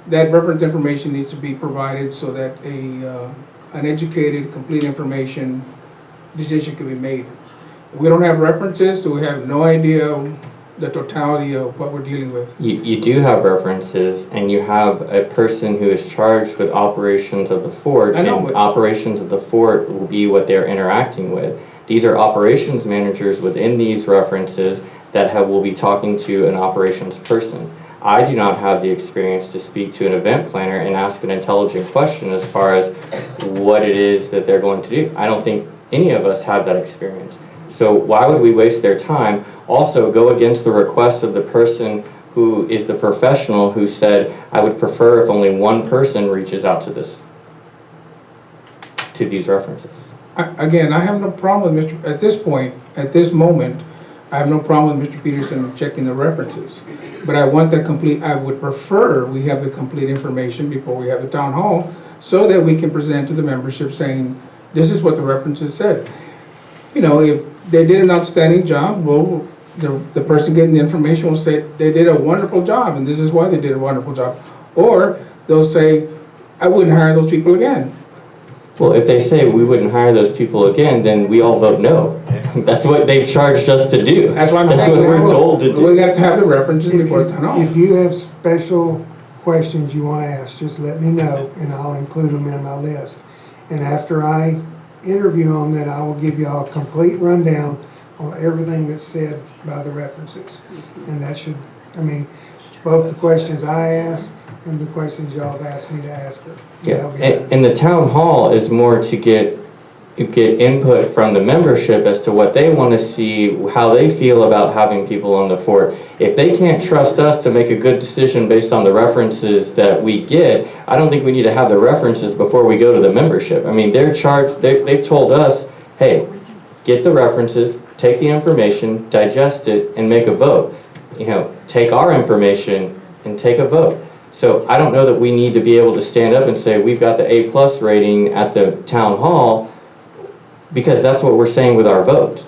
That reference information needs to be provided so that an educated, complete information decision can be made. If we don't have references, so we have no idea the totality of what we're dealing with. You do have references, and you have a person who is charged with operations of the fort, I know, and but- operations of the fort will be what they're interacting with. These are operations managers within these references that will be talking to an operations person. I do not have the experience to speak to an event planner and ask an intelligent question as far as what it is that they're going to do. I don't think any of us have that experience. So why would we waste their time? Also go against the request of the person who is the professional who said, I would prefer if only one person reaches out to these references. Again, I have no problem with at this point, at this moment, I have no problem with Mr. Peterson checking the references. But I want I would prefer we have the complete information before we have the town hall, so that we can present to the membership saying, this is what the references said. You know, if they did an outstanding job, well, the person getting the information will say, they did a wonderful job, and this is why they did a wonderful job. Or they'll say, I wouldn't hire those people again. Well, if they say we wouldn't hire those people again, then we all vote no. That's what they've charged us to do. That's what I'm That's saying. what we're told to do. We have to have the references before the town hall. If you have special questions you want to ask, just let me know, and I'll include them in my list. And after I interview them, then I will give you all a complete rundown on everything that's said by the references. And that should, I mean, both the questions I asked and the questions y'all have asked me to ask her. Yeah, That'll be done. and the town hall is more to get input from the membership as to what they want to see, how they feel about having people on the fort. If they can't trust us to make a good decision based on the references that we get, I don't think we need to have the references before we go to the membership. I mean, they've told us, hey, get the references, take the information, digest it, and make a vote. You know, take our information and take a vote. So I don't know that we need to be able to stand up and say, we've got the A+ rating at the town hall, because that's what we're saying with our vote.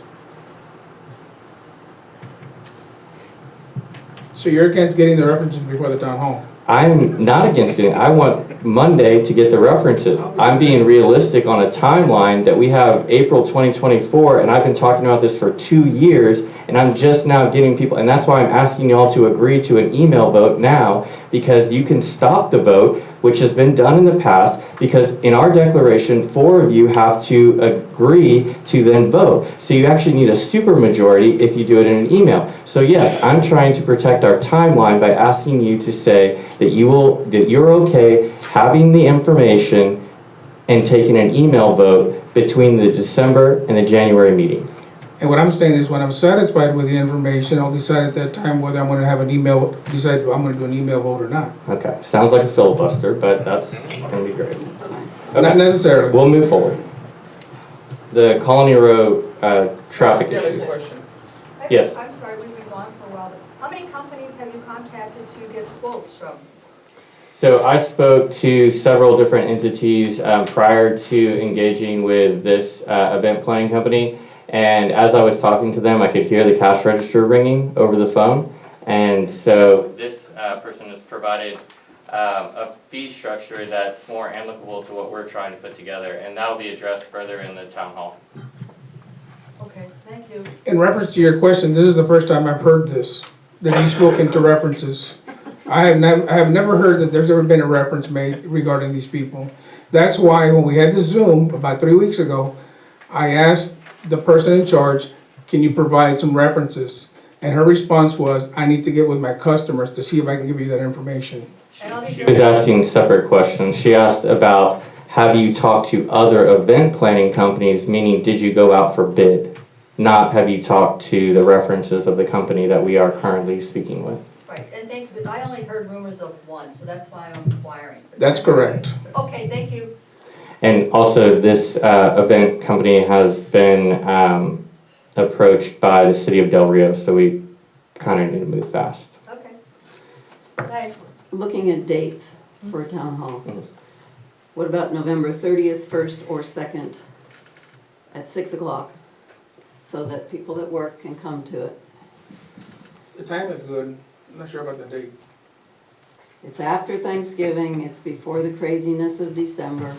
So you're against getting the references before the town hall? I'm not against it. I want Monday to get the references. I'm being realistic on a timeline that we have April 2024, and I've been talking about this for 2 years, and I'm just now getting people, and that's why I'm asking y'all to agree to an email vote now, because you can stop the vote, which has been done in the past, because in our declaration, 4 of you have to agree to then vote. So you actually need a supermajority if you do it in an email. So yes, I'm trying to protect our timeline by asking you to say that you're okay having the information and taking an email vote between the December and the January meeting. And what I'm saying is, when I'm satisfied with the information, I'll decide at that time whether I'm gonna have an email, decide if I'm gonna do an email vote or not. Okay, sounds like a filibuster, but that's gonna be great. Not necessarily. We'll move forward. The Colony Road traffic Yeah, that's issue. a question. Yes. I'm sorry, we've been gone for a while, but how many companies have you contacted to get quotes from? So I spoke to several different entities prior to engaging with this event planning company. And as I was talking to them, I could hear the cash register ringing over the phone. And so this person has provided a fee structure that's more amicable to what we're trying to put together. And that'll be addressed further in the town hall. Okay, thank you. In reference to your question, this is the first time I've heard this, that you've spoken to references. I have never heard that there's ever been a reference made regarding these people. That's why when we had this Zoom about 3 weeks ago, I asked the person in charge, can you provide some references? And her response was, I need to get with my customers to see if I can give you that information. She was asking separate questions. She asked about, have you talked to other event planning companies, meaning did you go out for bid? Not have you talked to the references of the company that we are currently speaking with. Right, and thank you, but I only heard rumors of one, so that's why I'm inquiring. That's correct. Okay, thank you. And also, this event company has been approached by the city of Del Rio, so we kind of need to move fast. Okay, thanks. Looking at dates for town hall. Mhm. What about November 30th, 1st, or 2nd at 6 o'clock? So that people that work can come to it. The time is good. I'm not sure about the date. It's after Thanksgiving, it's before the craziness of December.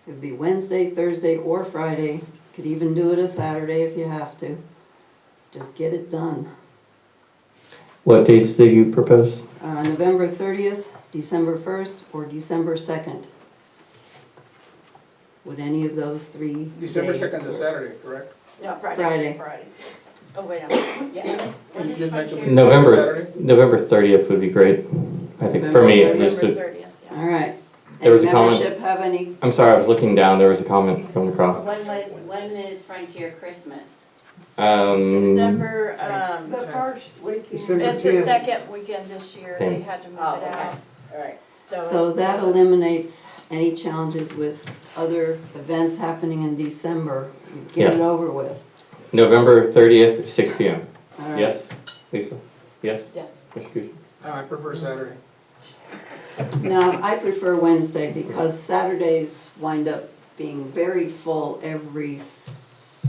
It'd be Wednesday, Thursday, or Friday. Could even do it a Saturday if you have to. Just get it done. What dates did you propose? November 30th, December 1st, or December 2nd. Would any of those 3 December days 2nd is work? Saturday, correct? Yeah, Friday. Friday. Oh, wait a minute, yeah. And you just mentioned November Saturday? 30th would be great. I think for me, November just November to, 30th, yeah. All right. There was Any a comment. membership have any? I'm sorry, I was looking down. There was a comment from the crowd. When is Frontier Christmas? December, The first weekend. December it's the 10th. second weekend this year, they Ten. had to move Oh, it okay. out. All right. So it's, that eliminates any challenges with other events happening in December. Get it over with. November 30th, 6 p.m. All right. Yes, Lisa? Yes, Yes. Mr. Kuchar? I prefer Saturday. No, I prefer Wednesday because Saturdays wind up being very full every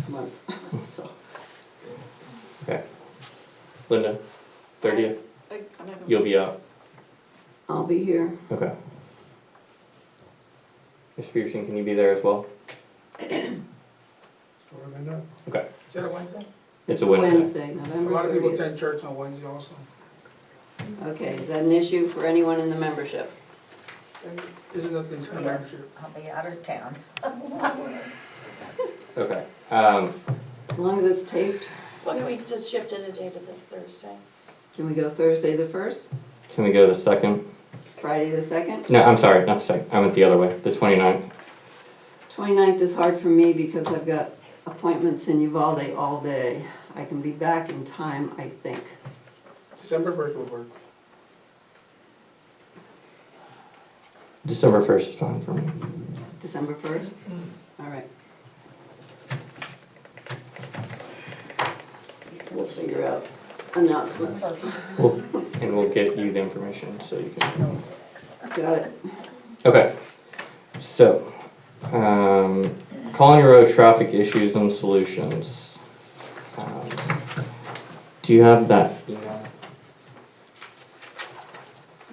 month. So, Okay. Linda, 30th, I'm having- you'll be out. I'll be here. Okay. Ms. Pearson, can you be there as well? As far as I know. Okay. Is that a Wednesday? It's a Wednesday. Wednesday, A November lot of people 30th. attend church on Wednesday also. Okay, is that an issue for anyone in the membership? Isn't nothing to membership. I'll be out of town. Okay. As long as it's taped, Well, can we just shift it a day to the Thursday? can we go Thursday the 1st, Can we go the 2nd? Friday the 2nd? No, I'm sorry, not the 2nd. I went the other way, the 29th. 29th is hard for me because I've got appointments in Uvalde all day. I can be back in time, I think. December 1st will work. December 1st is fine for me. December 1st? All right. We'll figure out announcements. And we'll get you the information so you can. Got it. Okay, so, Colony Road traffic issues and solutions. Do you have that email?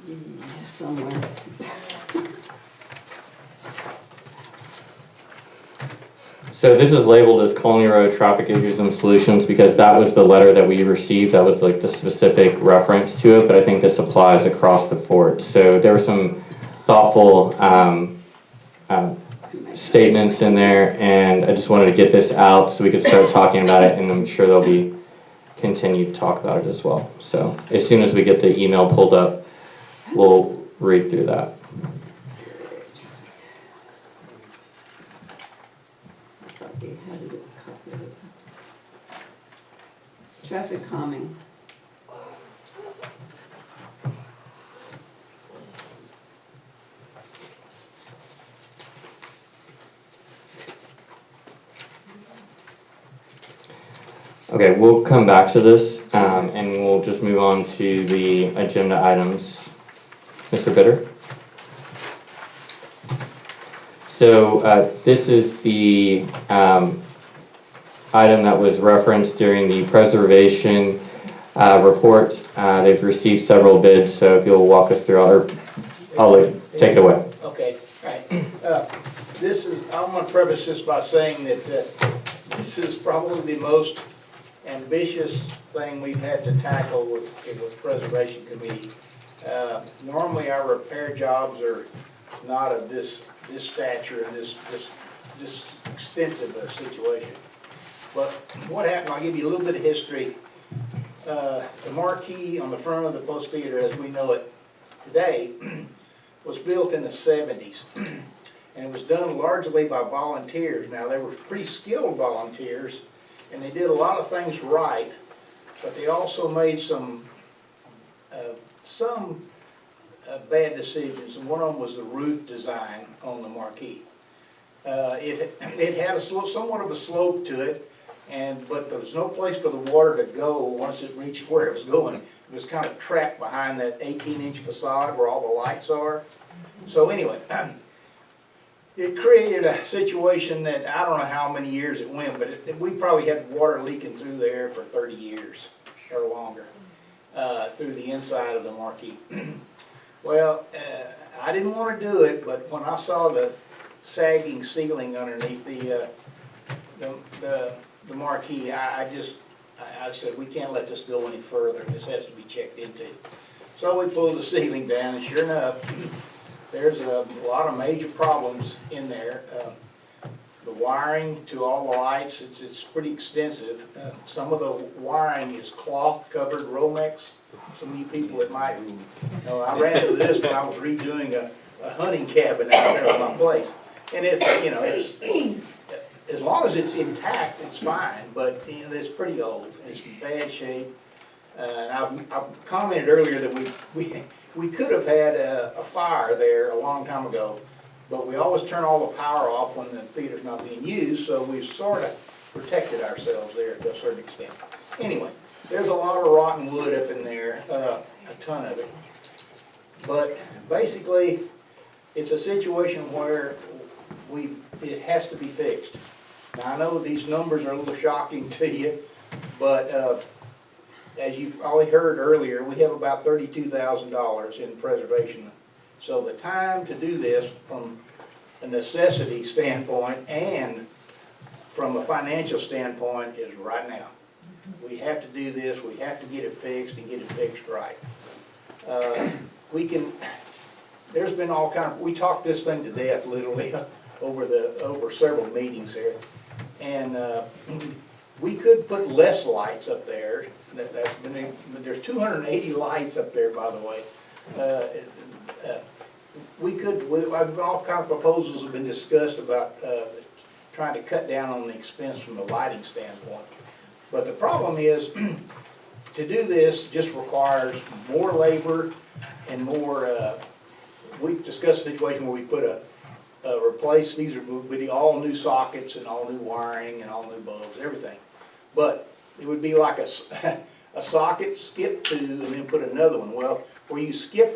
Yeah, somewhere. So this is labeled as Colony Road traffic issues and solutions because that was the letter that we received. That was like the specific reference to it, but I think this applies across the board. So there were some thoughtful statements in there, and I just wanted to get this out so we could start talking about it, and I'm sure there'll be continued talk about it as well. So as soon as we get the email pulled up, we'll read through that. I thought they had a copy of it. Traffic calming. Okay, we'll come back to this, and we'll just move on to the agenda items. Mr. Bitter? So this is the item that was referenced during the preservation report. They've received several bids, so if you'll walk us through, I'll take it away. Okay, all right. I'm gonna preface this by saying that this is probably the most ambitious thing we've had to tackle with Preservation Committee. Normally our repair jobs are not of this stature and this extensive a situation. But what happened, I'll give you a little bit of history. The marquee on the front of the Post Theater as we know it today was built in the 70s. And it was done largely by volunteers. Now, they were pretty skilled volunteers, and they did a lot of things right, but they also made some bad decisions, and one of them was the roof design on the marquee. It had somewhat of a slope to it, but there was no place for the water to go once it reached where it was going. It was kind of trapped behind that 18-inch facade where all the lights are. So anyway, it created a situation that I don't know how many years it went, but we probably had water leaking through there for 30 years or longer through the inside of the marquee. Well, I didn't want to do it, but when I saw the sagging ceiling underneath the marquee, I said, we can't let this go any further. This has to be checked into. So we pulled the ceiling down, and sure enough, there's a lot of major problems in there. The wiring to all the lights, it's pretty extensive. Some of the wiring is cloth-covered Romex. Some of you people that might know, I ran into this when I was redoing a hunting cabin out there on my place. And it's, it's as long as it's intact, it's fine, but it's pretty old. It's in bad shape. And I've commented earlier that we could have had a fire there a long time ago, but we always turn all the power off when the theater's not being used, so we've sort of protected ourselves there to a certain extent. Anyway, there's a lot of rotten wood up in there, a ton of it. But basically, it's a situation where it has to be fixed. Now, I know these numbers are a little shocking to you, but as you've already heard earlier, we have about $32,000 in preservation. So the time to do this from a necessity standpoint and from a financial standpoint is right now. We have to do this, we have to get it fixed and get it fixed right. There's been all kind of, we talked this thing to death literally over several meetings here. And we could put less lights up there. There's 280 lights up there, by the way. All kinds of proposals have been discussed about trying to cut down on the expense from a lighting standpoint. But the problem is, to do this just requires more labor and more, we've discussed a situation where we put replace, these would be all new sockets and all new wiring and all new bulbs, everything. But it would be like a socket, skip two, and then put another one. Well, where you skip